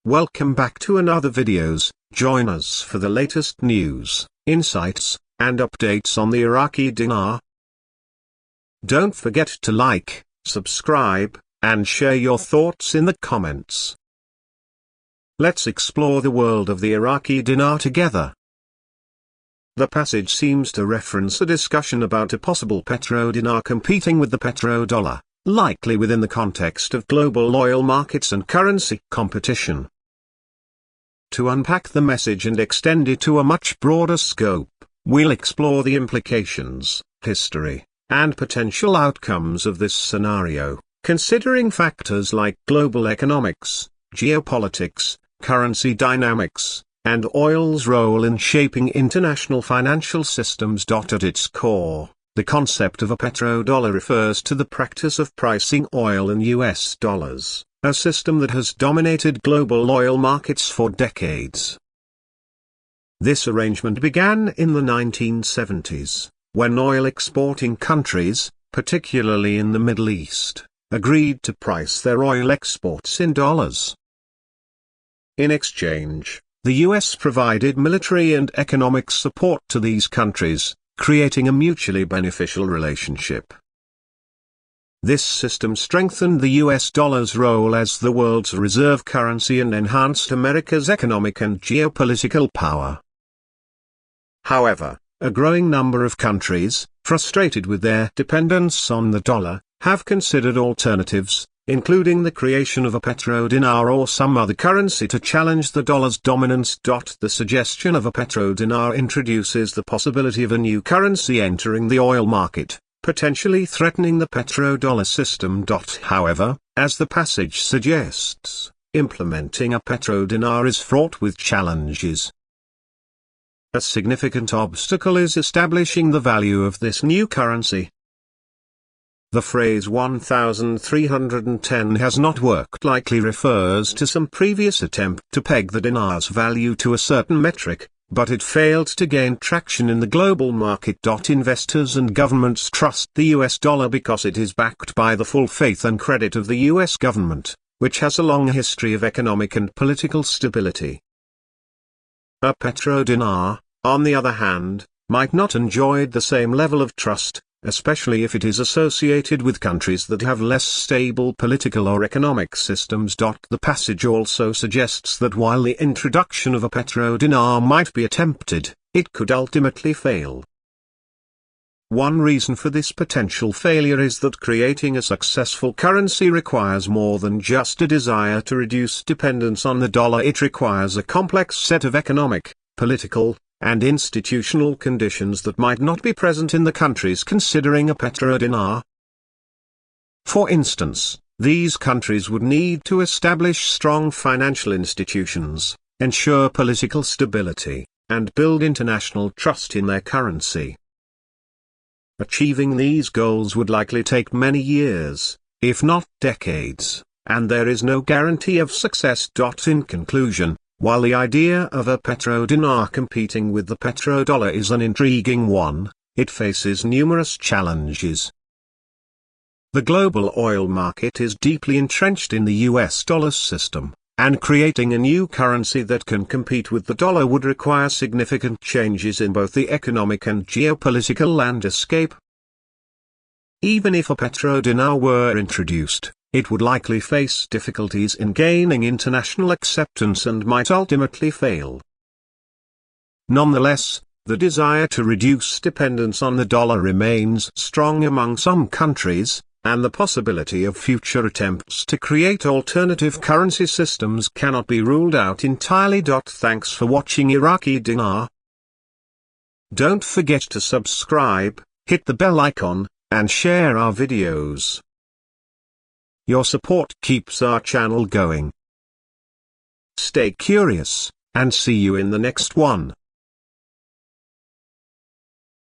Welcome back to another videos. Join us for the latest news, insights, and updates on the Iraqi dinar. Don't forget to like, subscribe, and share your thoughts in the comments. Let's explore the world of the Iraqi dinar together. The passage seems to reference a discussion about a possible petro-dinar competing with the petrodollar, likely within the context of global oil markets and currency competition. To unpack the message and extend it to a much broader scope, we'll explore the implications, history, and potential outcomes of this scenario, considering factors like global economics, geopolitics, currency dynamics, and oil's role in shaping international financial systems. At its core, the concept of a petrodollar refers to the practice of pricing oil in US dollars, a system that has dominated global oil markets for decades. This arrangement began in the 1970s, when oil exporting countries, particularly in the Middle East, agreed to price their oil exports in dollars. In exchange, the US provided military and economic support to these countries, creating a mutually beneficial relationship. This system strengthened the US dollar's role as the world's reserve currency and enhanced America's economic and geopolitical power. However, a growing number of countries, frustrated with their dependence on the dollar, have considered alternatives, including the creation of a petrodinar or some other currency to challenge the dollar's dominance. The suggestion of a petrodinar introduces the possibility of a new currency entering the oil market, potentially threatening the petrodollar system. However, as the passage suggests, implementing a petrodinar is fraught with challenges. A significant obstacle is establishing the value of this new currency. The phrase 1310 has not worked likely refers to some previous attempt to peg the dinar's value to a certain metric, but it failed to gain traction in the global market. Investors and governments trust the US dollar because it is backed by the full faith and credit of the US government, which has a long history of economic and political stability. A petrodinar, on the other hand, might not enjoy the same level of trust, especially if it is associated with countries that have less stable political or economic systems. The passage also suggests that while the introduction of a petrodinar might be attempted, it could ultimately fail. One reason for this potential failure is that creating a successful currency requires more than just a desire to reduce dependence on the dollar. It requires a complex set of economic, political, and institutional conditions that might not be present in the countries considering a petrodinar. For instance, these countries would need to establish strong financial institutions, ensure political stability, and build international trust in their currency. Achieving these goals would likely take many years, if not decades, and there is no guarantee of success. In conclusion, while the idea of a petrodinar competing with the petrodollar is an intriguing one, it faces numerous challenges. The global oil market is deeply entrenched in the US dollar system, and creating a new currency that can compete with the dollar would require significant changes in both the economic and geopolitical landscape. Even if a petrodinar were introduced, it would likely face difficulties in gaining international acceptance and might ultimately fail. Nonetheless, the desire to reduce dependence on the dollar remains strong among some countries, and the possibility of future attempts to create alternative currency systems cannot be ruled out entirely. Thanks for watching Iraqi Dinar. Don't forget to subscribe, hit the bell icon, and share our videos. Your support keeps our channel going. Stay curious, and see you in the next one.